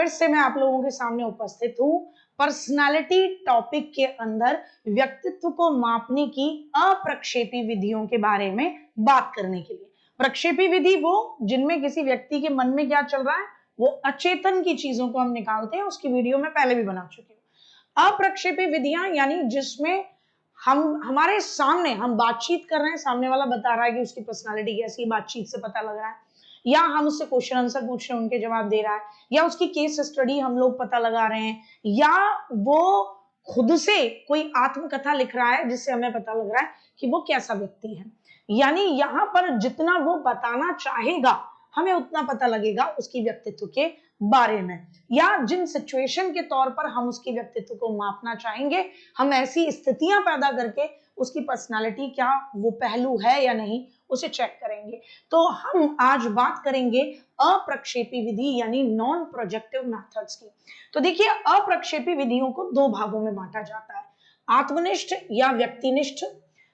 फिर से मैं आप लोगों के सामने उपस्थित हूँ पर्सनालिटी टॉपिक के अंदर व्यक्तित्व को मापने की अप्रक्षेपी विधियों के बारे में बात करने के लिए। प्रक्षेपी विधि वो जिनमें किसी व्यक्ति के मन में क्या चल रहा है, वो अचेतन की चीजों को हम निकालते हैं, उसकी वीडियो मैं पहले भी बना चुकी हूँ। अप्रक्षेपी विधियां यानी जिसमें हमारे सामने हम बातचीत कर रहे हैं, सामने वाला बता रहा है कि उसकी पर्सनालिटी कैसी है, बातचीत से पता लग रहा है, या हम उससे क्वेश्चन आंसर पूछ रहे हैं, उनके जवाब दे रहा है, या उसकी केस स्टडी हम लोग पता लगा रहे हैं, या वो खुद से कोई आत्मकथा लिख रहा है जिससे हमें पता लग रहा है कि वो कैसा व्यक्ति है। यानी यहाँ पर जितना वो बताना चाहेगा हमें उतना पता लगेगा उसकी व्यक्तित्व के बारे में, या जिन सिचुएशन के तौर पर हम उसके व्यक्तित्व को मापना चाहेंगे, हम ऐसी स्थितियां पैदा करके उसकी पर्सनालिटी क्या वो पहलू है या नहीं उसे चेक करेंगे। तो हम आज बात करेंगे अप्रक्षेपी विधि यानी नॉन प्रोजेक्टिव मेथड्स की। तो देखिए, अप्रक्षेपी विधियों को दो भागों में बांटा जाता है, आत्मनिष्ठ या व्यक्तिनिष्ठ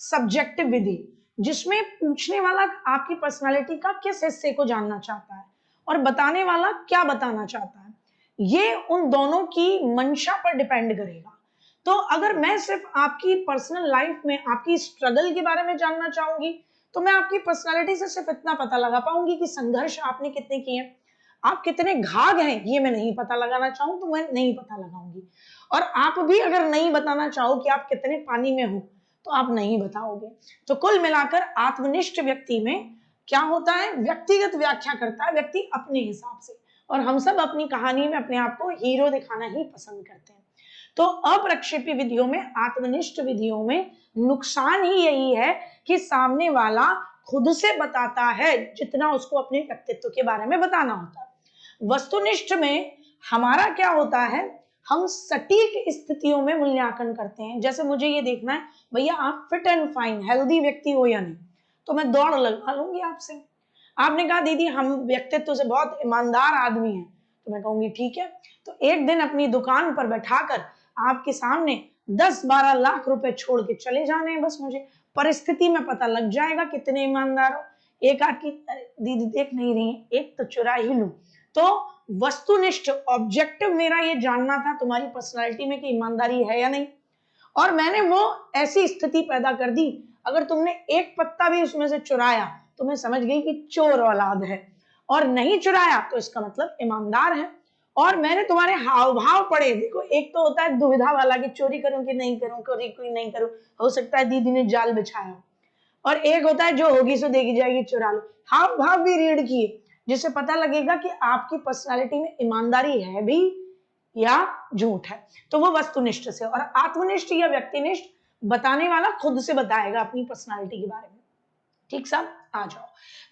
सब्जेक्टिव विधि, जिसमें पूछने वाला आपकी पर्सनालिटी का किस हिस्से को जानना चाहता है और बताने वाला क्या बताना चाहता है, ये उन दोनों की मंशा पर डिपेंड करेगा। तो अगर मैं सिर्फ आपकी पर्सनल लाइफ में आपकी स्ट्रगल के बारे में जानना चाहूंगी तो मैं आपकी पर्सनालिटी से सिर्फ इतना पता लगा पाऊंगी कि संघर्ष आपने कितने किए, आप कितने घाघ हैं, ये मैं नहीं पता लगाना चाहूं तो मैं नहीं पता लगाऊंगी। और आप भी अगर नहीं बताना चाहो कि आप कितने पानी में हो तो आप नहीं बताओगे। तो कुल मिलाकर आत्मनिष्ठ व्यक्ति में क्या होता है, व्यक्तिगत व्याख्या करता है व्यक्ति अपने हिसाब से, और हम सब अपनी कहानी में अपने आप को हीरो दिखाना ही पसंद करते हैं। तो अप्रक्षेपी विधियों में, आत्मनिष्ठ विधियों में नुकसान ही यही है कि सामने वाला खुद से बताता है जितना उसको अपने व्यक्तित्व के बारे में बताना होता है। वस्तुनिष्ठ में हमारा क्या होता है, हम सटीक स्थितियों में मूल्यांकन करते हैं। जैसे मुझे ये देखना है भैया आप फिट एंड फाइन हेल्दी व्यक्ति हो या नहीं, तो मैं दौड़ लगवा लूंगी आपसे। आपने कहा दीदी हम व्यक्तित्व से बहुत ईमानदार आदमी हैं, तो मैं कहूंगी ठीक है, तो एक दिन अपनी दुकान पर बैठाकर आपके सामने 10-12 लाख रुपए छोड़ के चले जाने हैं, बस मुझे परिस्थिति में पता लग जाएगा कितने ईमानदार हो। एक आदमी दीदी देख नहीं रही है, एक तो चुरा ही लूं। तो वस्तुनिष्ठ ऑब्जेक्टिव मेरा ये जानना था तुम्हारी पर्सनालिटी में कि ईमानदारी है या नहीं, और मैंने वो ऐसी स्थिति पैदा कर दी, अगर तुमने एक पत्ता भी उसमें से चुराया तो मैं समझ गई कि चोर औलाद है, और नहीं चुराया तो इसका मतलब ईमानदार है। और मैंने तुम्हारे हाव भाव पढ़े, देखो एक तो होता है दुविधा वाला कि चोरी करूं कि नहीं करूं, कोई नहीं करूं, हो सकता है दीदी ने जाल बिछाया हो, और एक होता है जो होगी सो देखी जाएगी चुरा लो। हाव भाव भी रीड किए जिससे पता लगेगा कि आपकी पर्सनालिटी में ईमानदारी है भी या झूठ है। तो वो वस्तुनिष्ठ से। और आत्मनिष्ठ या व्यक्तिनिष्ठ, बताने वाला खुद से बताएगा अपनी पर्सनालिटी के बारे में। ठीक साहब, आ जाओ।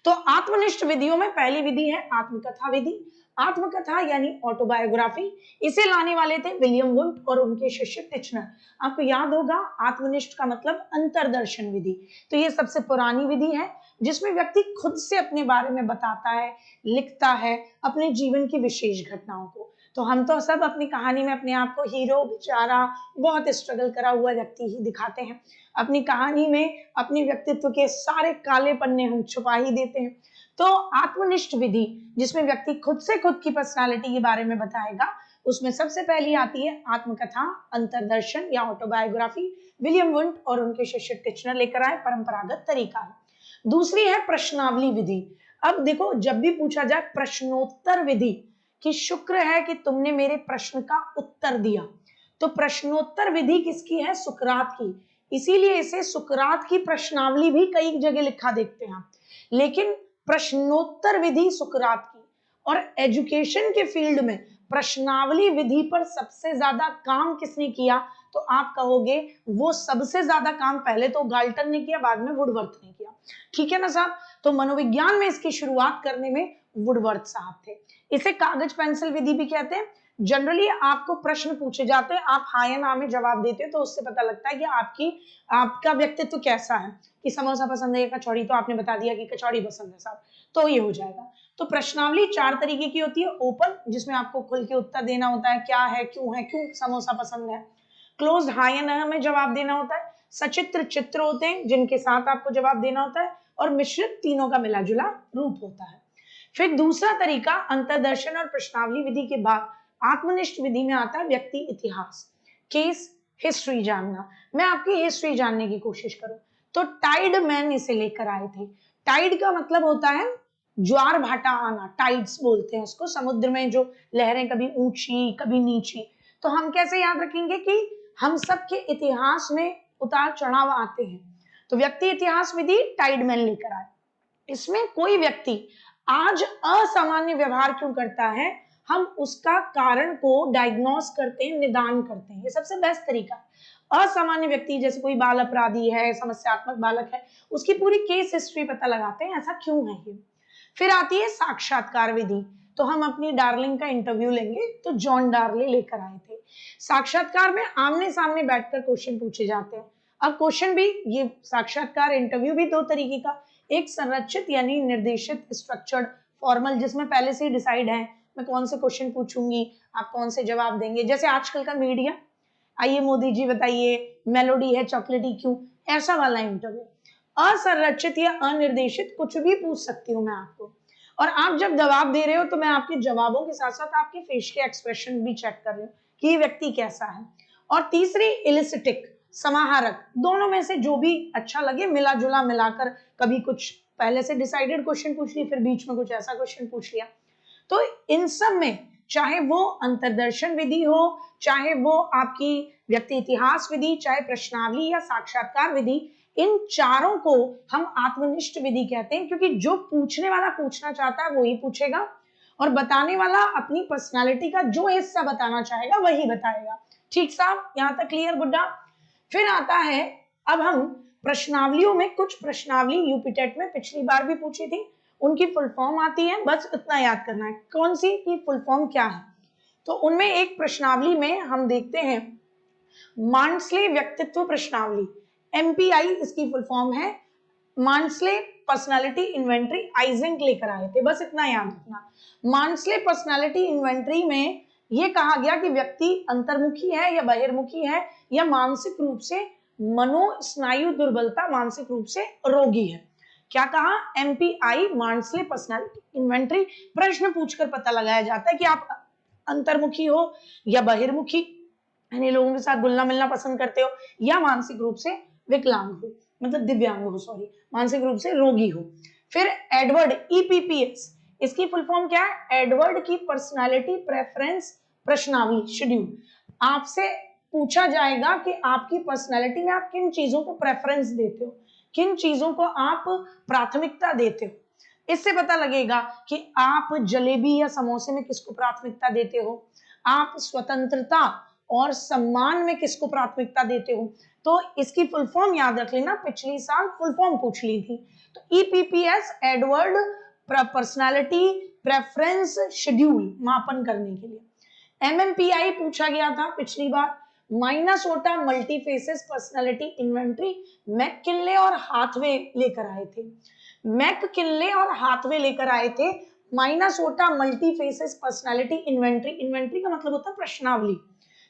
तो आत्मनिष्ठ विधियों में पहली विधि है आत्मकथा विधि। आत्मकथा यानी ऑटोबायोग्राफी, इसे लाने वाले थे विलियम वुंट और उनके शिष्य टिचनर। आपको याद होगा आत्मनिष्ठ का मतलब अंतर्दर्शन विधि। तो ये सबसे पुरानी विधि है जिसमें व्यक्ति खुद से अपने बारे में बताता है, लिखता है अपने जीवन की विशेष घटनाओं को। तो हम तो सब अपनी कहानी में अपने आप को हीरो, बेचारा, बहुत स्ट्रगल करा हुआ व्यक्ति ही दिखाते हैं। अपनी कहानी में अपने व्यक्तित्व के सारे काले पन्ने हम छुपा ही देते हैं। तो आत्मनिष्ठ विधि जिसमें व्यक्ति खुद से खुद की पर्सनालिटी के बारे में बताएगा, उसमें सबसे पहली आती है आत्मकथा, अंतर्दर्शन या ऑटोबायोग्राफी। विलियम वुंट और उनके शिष्य टिचनर लेकर आए, परंपरागत तरीका है। दूसरी है प्रश्नावली विधि। अब देखो, जब भी पूछा जाए प्रश्नोत्तर विधि कि शुक्र है कि तुमने मेरे प्रश्न का उत्तर दिया, तो प्रश्नोत्तर विधि किसकी है, सुकरात की। इसीलिए इसे सुकरात की प्रश्नावली भी कई जगह लिखा देखते हैं, लेकिन प्रश्नोत्तर विधि सुकरात की। और एजुकेशन के फील्ड में प्रश्नावली विधि पर सबसे ज्यादा काम किसने किया, तो आप कहोगे वो सबसे ज्यादा काम पहले तो गाल्टन ने किया, बाद में वुडवर्थ ने किया। ठीक है ना साहब। तो मनोविज्ञान में इसकी शुरुआत करने में वुडवर्थ साहब थे। इसे कागज पेंसिल विधि भी कहते हैं। जनरली आपको प्रश्न पूछे जाते हैं, आप हाँ या ना में जवाब देते हो, तो उससे पता लगता है कि आपका व्यक्तित्व कैसा है, कि समोसा पसंद है या कचौड़ी, तो आपने बता दिया कि कचौड़ी पसंद है साहब, तो ये हो जाएगा। तो प्रश्नावली 4 तरीके की होती है। ओपन, जिसमें आपको खुल के उत्तर देना होता है, क्या है, क्यों समोसा पसंद है। क्लोज, हाँ या ना में जवाब देना होता है। सचित्र, चित्र होते हैं जिनके साथ आपको जवाब देना होता है। और मिश्रित, तीनों का मिला जुला रूप होता है। फिर दूसरा तरीका अंतर्दर्शन और प्रश्नावली विधि के बाद आत्मनिष्ठ विधि में आता है व्यक्ति इतिहास, केस हिस्ट्री जानना। मैं आपकी हिस्ट्री जानने की कोशिश करूं तो टाइड मैन इसे लेकर आए थे। टाइड का मतलब होता है ज्वार भाटा आना, टाइड्स बोलते हैं उसको, समुद्र में जो लहरें कभी ऊंची कभी नीची। तो हम कैसे याद रखेंगे कि हम सबके इतिहास में उतार चढ़ाव आते हैं। तो व्यक्ति इतिहास विधि टाइडमैन लेकर आए। इसमें कोई व्यक्ति आज असामान्य व्यवहार क्यों करता है, हम उसका कारण को डायग्नोस करते हैं, निदान करते हैं। ये सबसे बेस्ट तरीका है। असामान्य व्यक्ति जैसे कोई बाल अपराधी है, समस्यात्मक बालक है, उसकी पूरी केस हिस्ट्री पता लगाते हैं, ऐसा क्यों है ये। फिर आती है साक्षात्कार विधि। तो हम अपनी डार्लिंग का इंटरव्यू लेंगे, तो जॉन डार्ले लेकर आए थे। साक्षात्कार में आमने सामने बैठकर क्वेश्चन पूछे जाते हैं। अब क्वेश्चन भी, ये साक्षात्कार इंटरव्यू भी दो तरीके का, एक संरचित यानी निर्देशित स्ट्रक्चर्ड फॉर्मल, जिसमें पहले से ही डिसाइड है मैं कौन से क्वेश्चन पूछूंगी, आप कौन से जवाब देंगे। जैसे आजकल का मीडिया, आइए मोदी जी बताइए मेलोडी है चॉकलेटी क्यों, ऐसा वाला इंटरव्यू। असंरचित या अनिर्देशित कुछ भी पूछ सकती हूँ मैं आपको, और आप जब जवाब दे रहे हो तो मैं आपके जवाबों के साथ साथ आपके फेस के एक्सप्रेशन भी चेक कर रही हूँ कि ये व्यक्ति कैसा है। और तीसरी इलिसिटिक, समाहारक, दोनों में से जो भी अच्छा लगे मिला जुला मिलाकर, कभी कुछ पहले से डिसाइडेड क्वेश्चन पूछ लिया, फिर बीच में कुछ ऐसा क्वेश्चन पूछ लिया। तो इन सब में चाहे वो अंतर्दर्शन विधि हो, चाहे वो आपकी व्यक्ति इतिहास विधि, चाहे प्रश्नावली या साक्षात्कार विधि, इन चारों को हम आत्मनिष्ठ विधि कहते हैं, क्योंकि जो पूछने वाला पूछना चाहता है वही पूछेगा और बताने वाला अपनी पर्सनालिटी का जो हिस्सा बताना चाहेगा वही बताएगा। ठीक साहब, यहां तक क्लियर गुड्डा। फिर आता है, अब हम प्रश्नावलियों में कुछ प्रश्नावली यूपीटेट में पिछली बार भी पूछी थी, उनकी फुल फॉर्म आती है, बस इतना याद करना है कौन सी की फुल फॉर्म क्या है। तो उनमें एक प्रश्नावली में हम देखते हैं मांडस्ले व्यक्तित्व प्रश्नावली, एमपीआई इसकी फुल फॉर्म है। मांडस्ले पर्सनालिटी इन्वेंटरी आइजेंक लेकर आए थे, बस इतना याद रखना। मांडस्ले पर्सनालिटी इन्वेंटरी में यह कहा गया कि व्यक्ति अंतर्मुखी है या बहिर्मुखी है, या मानसिक रूप से मनोस्नायु दुर्बलता, मानसिक रूप से रोगी है। क्या कहा, एमपीआई मांडस्ले पर्सनालिटी इन्वेंटरी। प्रश्न पूछकर पता लगाया जाता है कि आप अंतर्मुखी हो या बहिर्मुखी, यानी लोगों के साथ घुलना मिलना पसंद करते हो, या मानसिक रूप से विकलांग हो, मतलब दिव्यांग हो, सॉरी, मानसिक रूप से रोगी हो। फिर एडवर्ड, ईपीपीएस, इसकी फुल फॉर्म क्या है, एडवर्ड की पर्सनालिटी प्रेफरेंस प्रश्नावली शेड्यूल। आपसे पूछा जाएगा कि आपकी पर्सनालिटी में आप किन चीजों को प्रेफरेंस देते हो, किन चीजों को आप प्राथमिकता देते हो। इससे पता लगेगा कि आप जलेबी या समोसे में किसको प्राथमिकता देते हो, आप स्वतंत्रता और सम्मान में किसको प्राथमिकता देते हो। तो इसकी फुल फॉर्म याद रख लेना, पिछली साल फुल फॉर्म पूछ ली थी। तो ईपीपीएस एडवर्ड पर्सनालिटी प्रेफरेंस शेड्यूल मापन करने के लिए। एमएमपीआई पूछा गया था पिछली बार, माइनेसोटा मल्टीफेसेस पर्सनालिटी इन्वेंटरी, मैककिनले और हाथवे लेकर आए थे। मैककिनले और हाथवे लेकर आए थे माइनेसोटा मल्टीफेसेस पर्सनालिटी इन्वेंटरी। इन्वेंटरी का मतलब होता है प्रश्नावली,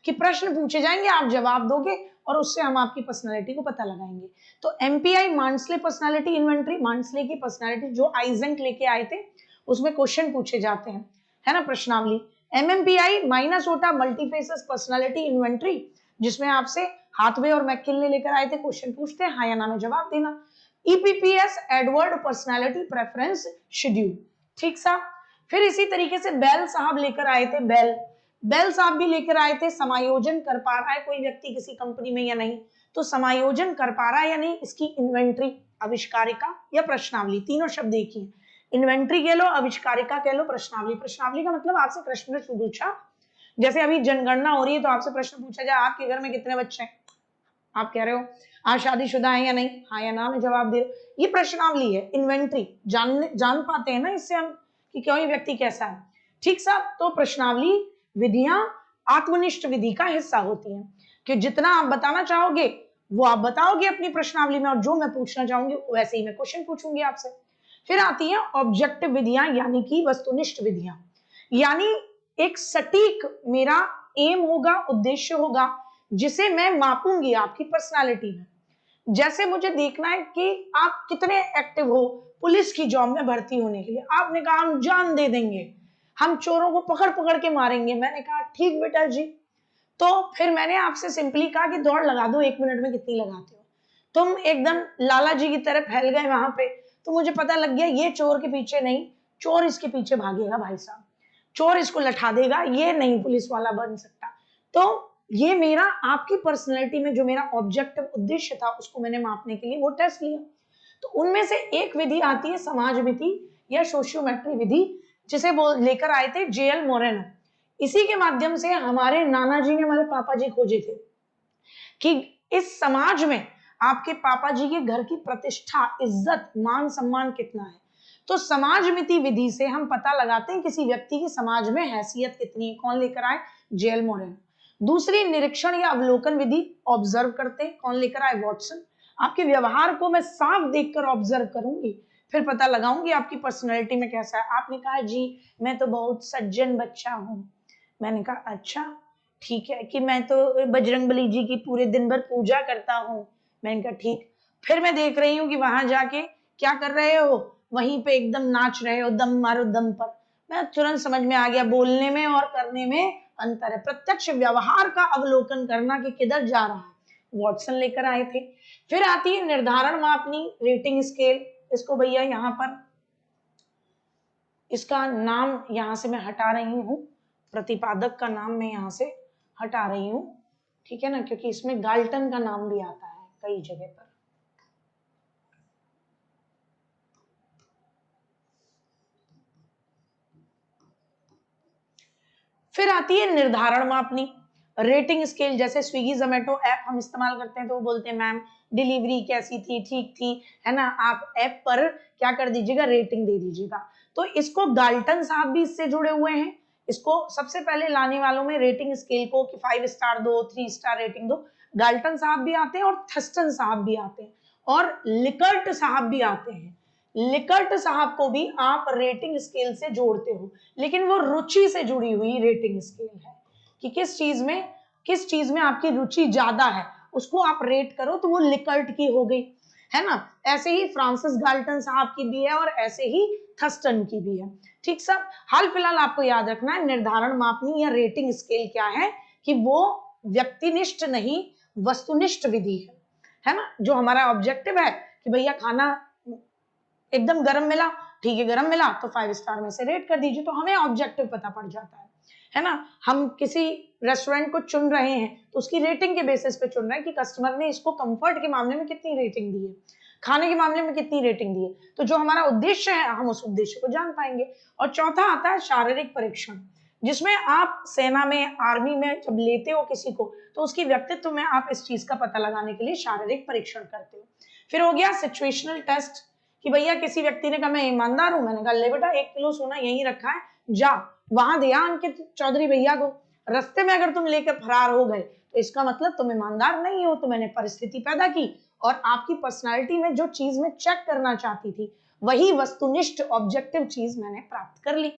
कि प्रश्न पूछे जाएंगे, आप जवाब दोगे और उससे हम आपकी पर्सनालिटी को पता लगाएंगे। तो एमपीआई मांडस्ले पर्सनालिटी इन्वेंटरी, मांडस्ले की पर्सनालिटी जो आइजेंक लेके आए थे, उसमें क्वेश्चन पूछे जाते हैं, है ना, प्रश्नावली। एमएमपीआई माइनेसोटा मल्टीफेसेस पर्सनालिटी इन्वेंटरी, जिसमें आपसे हाथवे और मैककिनले लेकर आए थे, क्वेश्चन पूछते हैं, हाँ या ना में जवाब देना। ईपीपीएस एडवर्ड पर्सनालिटी प्रेफरेंस शेड्यूल, ठीक सा। फिर इसी तरीके से बेल साहब लेकर आए थे, बेल साहब भी लेकर आए थे, समायोजन कर पा रहा है कोई व्यक्ति किसी कंपनी में या नहीं, तो समायोजन कर पा रहा है या नहीं, इसकी इन्वेंटरी, आविष्कारिका या प्रश्नावली, तीनों शब्द एक ही, इन्वेंटरी कह लो, आविष्कारिका कह लो, प्रश्नावली। प्रश्नावली का मतलब आपसे प्रश्न पूछा, जैसे अभी जनगणना हो रही है तो आपसे प्रश्न पूछा जाए आपके घर में कितने बच्चे हैं, आप कह रहे हो आप शादीशुदा है या नहीं, हाँ या ना में जवाब दे रहे हो, ये प्रश्नावली है। इन्वेंटरी जान पाते हैं ना इससे हम कि क्यों ये व्यक्ति कैसा है, ठीक साहब। तो प्रश्नावली विधियां आत्मनिष्ठ विधि का हिस्सा होती हैं, कि जितना आप बताना चाहोगे वो आप बताओगे अपनी प्रश्नावली में, और जो मैं पूछना चाहूंगी वैसे ही मैं क्वेश्चन पूछूंगी आपसे। फिर आती है ऑब्जेक्टिव विधियां, यानी कि वस्तुनिष्ठ विधियां, यानी एक सटीक मेरा एम होगा, उद्देश्य होगा, जिसे मैं मापूंगी आपकी पर्सनालिटी में। जैसे मुझे देखना है कि आप कितने एक्टिव हो पुलिस की जॉब में भर्ती होने के लिए, आपने कहा हम जान दे देंगे, हम चोरों को पकड़ पकड़ के मारेंगे। मैंने कहा ठीक बेटा जी। तो फिर मैंने आपसे सिंपली कहा कि दौड़ लगा दो, 1 मिनट में कितनी लगाते हो। तुम एकदम लाला जी की तरह फैल गए वहां पे। तो मुझे पता लग गया ये चोर के पीछे नहीं, चोर इसके पीछे भागेगा भाई साहब, चोर इसको लठा देगा, ये नहीं पुलिस वाला बन सकता। तो ये मेरा आपकी पर्सनैलिटी में जो मेरा ऑब्जेक्टिव उद्देश्य था उसको मैंने मापने के लिए वो टेस्ट लिया। तो उनमें से एक विधि आती है समाज विधि या सोशियोमेट्री विधि, जिसे वो लेकर आए थे जेएल मोरेनो। इसी के माध्यम से हमारे नाना जी ने हमारे पापा जी खोजे थे कि इस समाज में आपके पापा जी के घर की प्रतिष्ठा, इज्जत, मान सम्मान कितना है। तो समाज मिति विधि से हम पता लगाते हैं किसी व्यक्ति की समाज में हैसियत कितनी है। कौन लेकर आए? JL Moreno. दूसरी निरीक्षण या अवलोकन विधि, ऑब्जर्व करते हैं। कौन लेकर आए? वॉटसन। आपके व्यवहार को मैं साफ देखकर ऑब्जर्व करूंगी, फिर पता लगाऊंगी आपकी पर्सनैलिटी में कैसा है। आपने कहा जी मैं तो बहुत सज्जन बच्चा हूं। मैंने कहा अच्छा ठीक है, कि मैं तो बजरंगबली जी की पूरे दिन भर पूजा करता हूं। मैंने कहा ठीक। फिर मैं देख रही हूँ कि वहां जाके क्या कर रहे हो, वहीं पे एकदम नाच रहे हो, दम मारो दम पर। मैं तुरंत समझ में आ गया बोलने में और करने में अंतर है। प्रत्यक्ष व्यवहार का अवलोकन करना कि किधर जा रहा है, वॉटसन लेकर आए थे। फिर आती है निर्धारण मापनी, रेटिंग स्केल। इसको भैया यहाँ पर इसका नाम यहां से मैं हटा रही हूँ, प्रतिपादक का नाम मैं यहां से हटा रही हूँ, ठीक है ना, क्योंकि इसमें गाल्टन का नाम भी आता है कई जगह पर। फिर आती है निर्धारण मापनी, रेटिंग स्केल। जैसे स्विगी जोमेटो ऐप हम इस्तेमाल करते हैं तो वो बोलते हैं मैम डिलीवरी कैसी थी, ठीक थी, है ना, आप ऐप पर क्या कर दीजिएगा, रेटिंग दे दीजिएगा। तो इसको गाल्टन साहब भी इससे जुड़े हुए हैं। इसको सबसे पहले लाने वालों में रेटिंग स्केल को कि 5 स्टार दो, 3 स्टार रेटिंग दो, गाल्टन साहब भी आते हैं और थस्टन साहब भी आते हैं और लिकर्ट साहब भी आते हैं। लिकर्ट साहब को भी आप रेटिंग स्केल से जोड़ते हो, लेकिन वो रुचि से जुड़ी हुई रेटिंग स्केल है कि किस चीज में आपकी रुचि ज्यादा है, उसको आप रेट करो तो वो लिकर्ट की हो गई, है ना। ऐसे ही फ्रांसिस गाल्टन साहब की भी है और ऐसे ही थस्टन की भी है। ठीक सब, हाल फिलहाल आपको याद रखना है निर्धारण मापनी या रेटिंग स्केल क्या है, कि वो व्यक्तिनिष्ठ नहीं वस्तुनिष्ठ विधि है ना। जो हमारा ऑब्जेक्टिव है कि भैया खाना एकदम गर्म मिला, ठीक है, गर्म मिला तो 5 स्टार में से रेट कर दीजिए, तो हमें ऑब्जेक्टिव पता पड़ जाता है ना। हम किसी रेस्टोरेंट को चुन रहे हैं तो उसकी रेटिंग के बेसिस पे चुन रहे हैं कि कस्टमर ने इसको कंफर्ट के मामले में कितनी रेटिंग दी है, खाने के मामले में कितनी रेटिंग दी है। तो जो हमारा उद्देश्य है हम उस उद्देश्य को जान पाएंगे। और चौथा आता है शारीरिक परीक्षण, जिसमें आप सेना में, आर्मी में जब लेते हो किसी को तो उसकी व्यक्तित्व में आप इस चीज का पता लगाने के लिए शारीरिक परीक्षण करते हो। फिर हो गया सिचुएशनल टेस्ट, कि भैया किसी व्यक्ति ने कहा मैं ईमानदार हूं, मैंने कहा ले बेटा 1 किलो सोना यहीं रखा है, जा वहां दिया अंकित चौधरी भैया को। रास्ते में अगर तुम लेकर फरार हो गए तो इसका मतलब तुम ईमानदार नहीं हो। तो मैंने परिस्थिति पैदा की और आपकी पर्सनालिटी में जो चीज मैं चेक करना चाहती थी वही वस्तुनिष्ठ ऑब्जेक्टिव चीज मैंने प्राप्त कर ली।